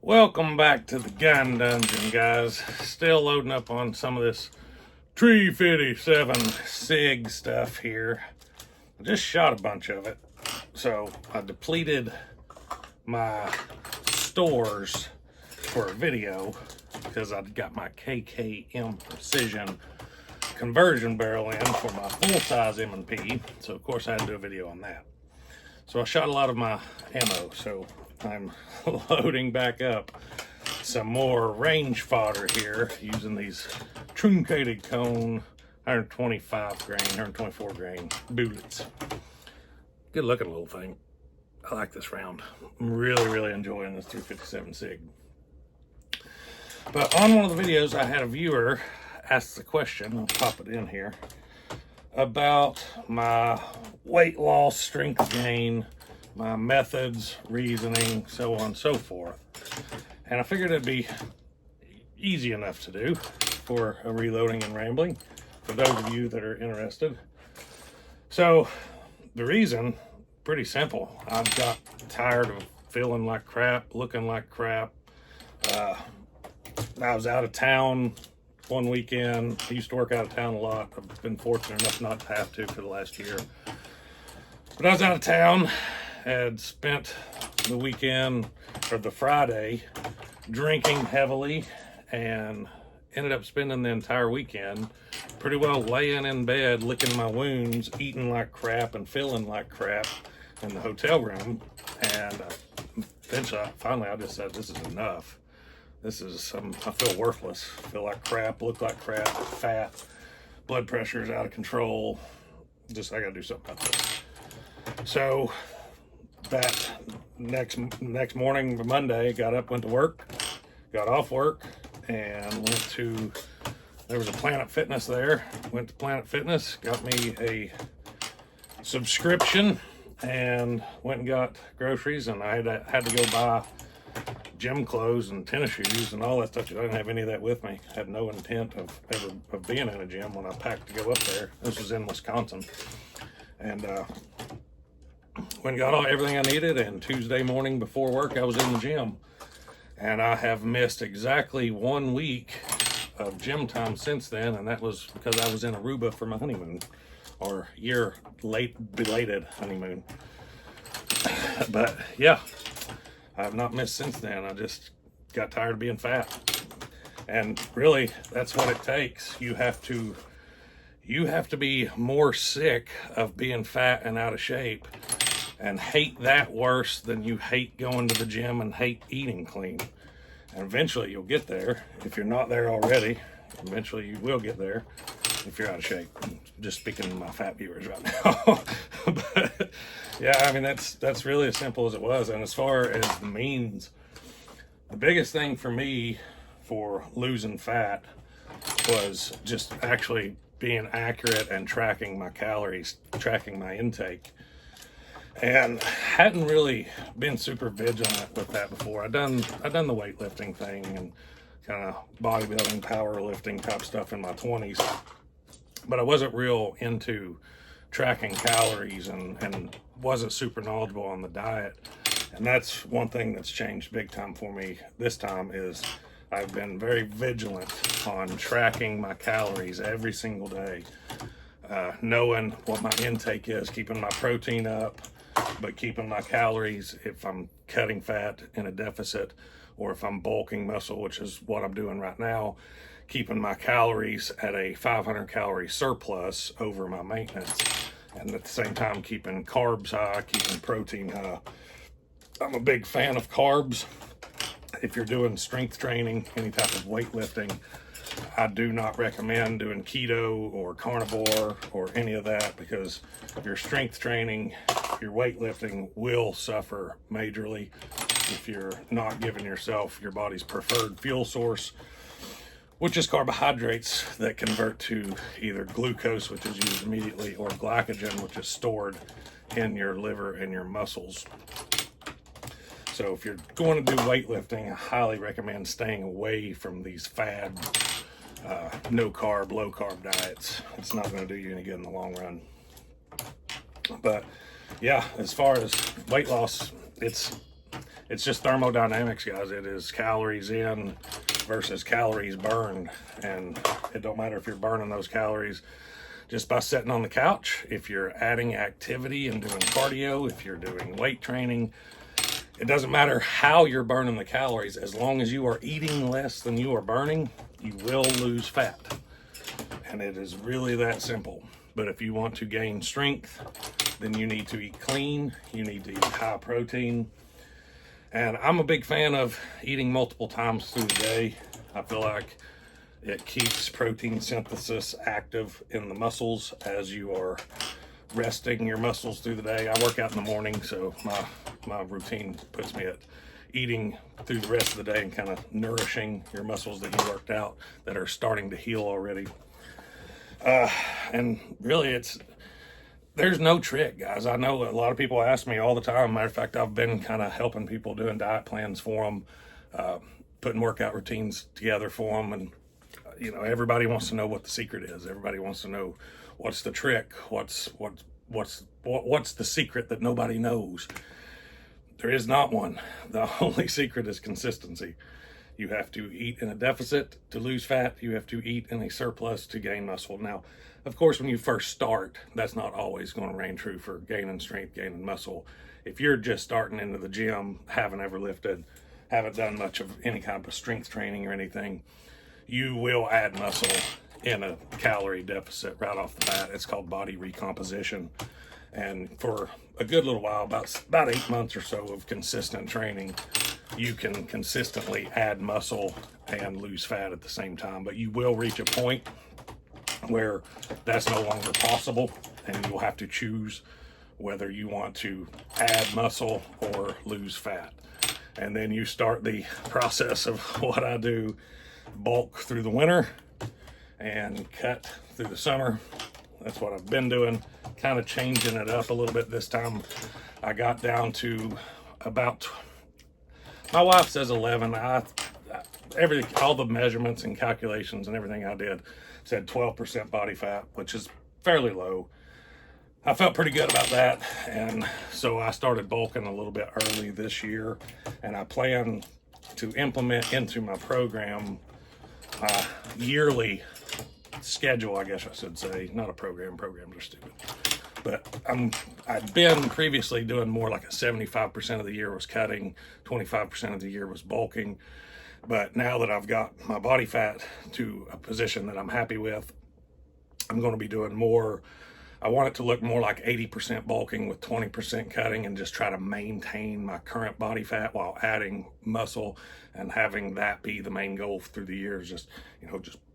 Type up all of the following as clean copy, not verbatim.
Welcome back to the gun dungeon, guys. Still loading up on some of this Tree 57 SIG stuff here. I just shot a bunch of it, so I depleted my stores for a video because I got my KKM Precision conversion barrel in for my full-size M&P, so of course I had to do a video on that. So I shot a lot of my ammo, so I'm loading back up some more range fodder here using these truncated cone 125 grain, 124 grain bullets. Good looking little thing. I like this round. I'm really enjoying this 357 SIG. But on one of the videos, I had a viewer ask the question, I'll pop it in here, about my weight loss, strength gain, my methods, reasoning, so on and so forth. And I figured it'd be easy enough to do for a reloading and rambling for those of you that are interested. So the reason, pretty simple. I've got tired of feeling like crap, looking like crap. I was out of town one weekend. I used to work out of town a lot. I've been fortunate enough not to have to for the last year. But I was out of town, had spent the weekend, or the Friday, drinking heavily, and ended up spending the entire weekend pretty well laying in bed, licking my wounds, eating like crap, and feeling like crap in the hotel room. And eventually, finally, I just said, this is enough. This is, I feel worthless, feel like crap, look like crap, fat, blood pressure is out of control. Just, I gotta do something about this. So that next morning, Monday, got up, went to work, got off work, and went to, there was a Planet Fitness there, went to Planet Fitness, got me a subscription, and went and got groceries, and I had to go buy gym clothes and tennis shoes and all that stuff. I didn't have any of that with me. I had no intent of being in a gym when I packed to go up there. This was in Wisconsin. And went and got everything I needed, and Tuesday morning before work I was in the gym. And I have missed exactly 1 week of gym time since then, and that was because I was in Aruba for my honeymoon, or belated honeymoon. But yeah, I have not missed since then. I just got tired of being fat. And really, that's what it takes. You have to be more sick of being fat and out of shape and hate that worse than you hate going to the gym and hate eating clean. And eventually you'll get there. If you're not there already, eventually you will get there if you're out of shape. I'm just speaking to my fat viewers right now. But yeah, I mean, that's really as simple as it was. And as far as the means, the biggest thing for me for losing fat was just actually being accurate and tracking my calories, tracking my intake. And hadn't really been super vigilant with that before. I'd done the weightlifting thing and kind of bodybuilding, powerlifting type stuff in my 20s, but I wasn't real into tracking calories and wasn't super knowledgeable on the diet. And that's one thing that's changed big time for me this time, is I've been very vigilant on tracking my calories every single day, knowing what my intake is, keeping my protein up, but keeping my calories if I'm cutting fat in a deficit, or if I'm bulking muscle, which is what I'm doing right now, keeping my calories at a 500 calorie surplus over my maintenance. And at the same time, keeping carbs high, keeping protein high. I'm a big fan of carbs. If you're doing strength training, any type of weightlifting, I do not recommend doing keto or carnivore or any of that, because your strength training, your weightlifting will suffer majorly if you're not giving yourself your body's preferred fuel source, which is carbohydrates that convert to either glucose, which is used immediately, or glycogen, which is stored in your liver and your muscles. So if you're going to do weightlifting, I highly recommend staying away from these fad, no carb, low carb diets. It's not going to do you any good in the long run. But yeah, as far as weight loss, it's It's just thermodynamics, guys. It is calories in versus calories burned. And it don't matter if you're burning those calories just by sitting on the couch, if you're adding activity and doing cardio, if you're doing weight training. It doesn't matter how you're burning the calories. As long as you are eating less than you are burning, you will lose fat. And it is really that simple. But if you want to gain strength, then you need to eat clean. You need to eat high protein. And I'm a big fan of eating multiple times through the day. I feel like it keeps protein synthesis active in the muscles as you are resting your muscles through the day. I work out in the morning, so my routine puts me at eating through the rest of the day and kind of nourishing your muscles that you worked out that are starting to heal already. And really, there's no trick, guys. I know a lot of people ask me all the time. Matter of fact, I've been kind of helping people doing diet plans for them, putting workout routines together for them. And, everybody wants to know what the secret is. Everybody wants to know what's the trick, what's the secret that nobody knows. There is not one. The only secret is consistency. You have to eat in a deficit to lose fat. You have to eat in a surplus to gain muscle. Now, of course, when you first start, that's not always going to reign true for gaining strength, gaining muscle. If you're just starting into the gym, haven't ever lifted, haven't done much of any kind of strength training or anything, you will add muscle in a calorie deficit right off the bat. It's called body recomposition. And for a good little while, about 8 months or so of consistent training, you can consistently add muscle and lose fat at the same time. But you will reach a point where that's no longer possible, and you'll have to choose whether you want to add muscle or lose fat. And then you start the process of what I do: bulk through the winter and cut through the summer. That's what I've been doing, kind of changing it up a little bit this time. I got down to about, my wife says 11. All the measurements and calculations and everything I did said 12% body fat, which is fairly low. I felt pretty good about that, and so I started bulking a little bit early this year, and I plan to implement into my program yearly schedule, I guess I should say. Not a program, programs are stupid. But I'd been previously doing more like a 75% of the year was cutting, 25% of the year was bulking. But now that I've got my body fat to a position that I'm happy with, I'm going to be doing more. I want it to look more like 80% bulking with 20% cutting, and just try to maintain my current body fat while adding muscle, and having that be the main goal through the years. Just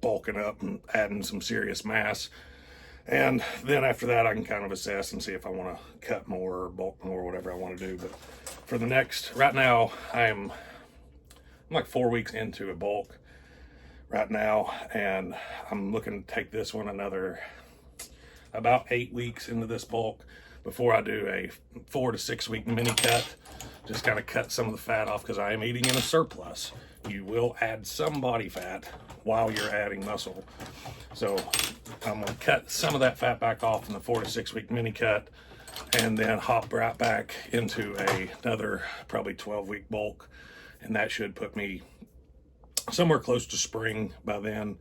bulking up and adding some serious mass. And then after that, I can kind of assess and see if I want to cut more or bulk more, whatever I want to do. But for the next, right now, I'm like 4 weeks into a bulk right now, and I'm looking to take this one another about 8 weeks into this bulk before I do a 4 to 6 week mini cut. Just kind of cut some of the fat off, because I am eating in a surplus. You will add some body fat while you're adding muscle. So I'm going to cut some of that fat back off in the 4 to 6 week mini cut, and then hop right back into another probably 12-week bulk. And that should put me somewhere close to spring by then.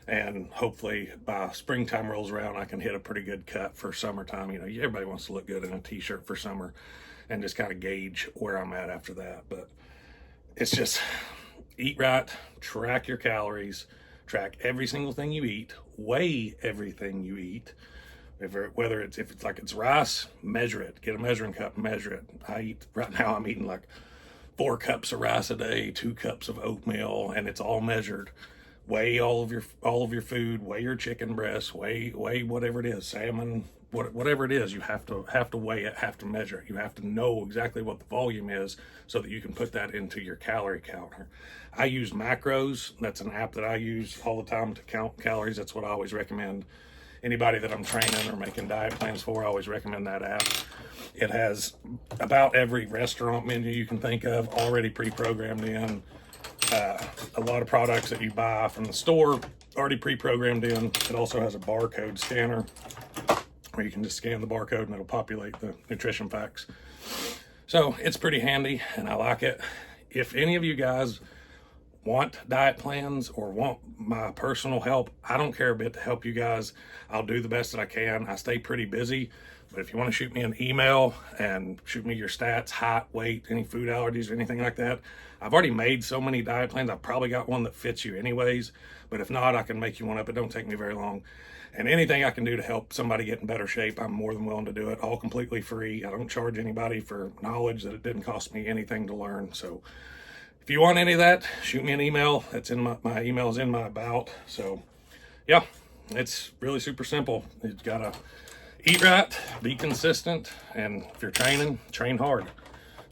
And hopefully by springtime rolls around, I can hit a pretty good cut for summertime. Everybody wants to look good in a t-shirt for summer, and just kind of gauge where I'm at after that. But it's just eat right, track your calories, track every single thing you eat, weigh everything you eat. If it's rice, measure it. Get a measuring cup, measure it. Right now I'm eating like 4 cups of rice a day, 2 cups of oatmeal, and it's all measured. Weigh all of your food, weigh your chicken breast, weigh whatever it is, salmon, whatever it is. You have to weigh it, have to measure it. You have to know exactly what the volume is, so that you can put that into your calorie counter. I use Macros. That's an app that I use all the time to count calories. That's what I always recommend. Anybody that I'm training or making diet plans for, I always recommend that app. It has about every restaurant menu you can think of already pre-programmed in. A lot of products that you buy from the store already pre-programmed in. It also has a barcode scanner where you can just scan the barcode and it'll populate the nutrition facts. So it's pretty handy and I like it. If any of you guys want diet plans or want my personal help, I don't care a bit to help you guys. I'll do the best that I can. I stay pretty busy, but if you want to shoot me an email and shoot me your stats, height, weight, any food allergies or anything like that, I've already made so many diet plans. I've probably got one that fits you anyways, but if not, I can make you one up. It don't take me very long. And anything I can do to help somebody get in better shape, I'm more than willing to do it, all completely free. I don't charge anybody for knowledge that it didn't cost me anything to learn. So if you want any of that, shoot me an email. That's in my email is in my about. So yeah, it's really super simple. You've got to eat right, be consistent, and if you're training, train hard.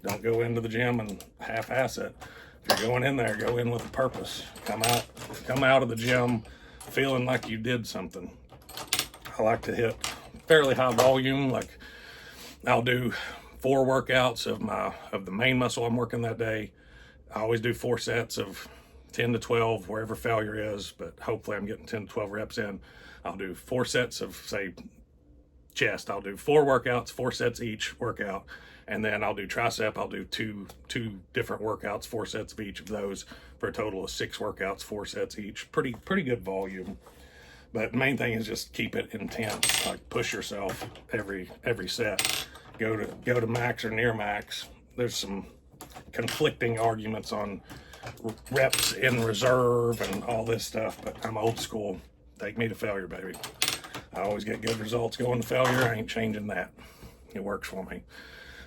Don't go into the gym and half-ass it. If you're going in there, go in with a purpose. Come out of the gym feeling like you did something. I like to hit fairly high volume. Like I'll do 4 workouts of the main muscle I'm working that day. I always do 4 sets of 10 to 12, wherever failure is, but hopefully I'm getting 10 to 12 reps in. I'll do 4 sets of, say, chest. I'll do 4 workouts, 4 sets each workout, and then I'll do tricep. I'll do two different workouts, 4 sets of each of those, for a total of 6 workouts, 4 sets each. Pretty good volume. But the main thing is just keep it intense. Like push yourself every set. Go to max or near max. There's some conflicting arguments on reps in reserve and all this stuff, but I'm old school. Take me to failure, baby. I always get good results going to failure. I ain't changing that. It works for me.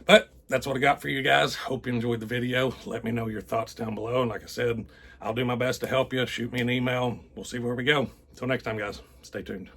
But that's what I got for you guys. Hope you enjoyed the video. Let me know your thoughts down below. And like I said, I'll do my best to help you. Shoot me an email. We'll see where we go. Until next time, guys, stay tuned.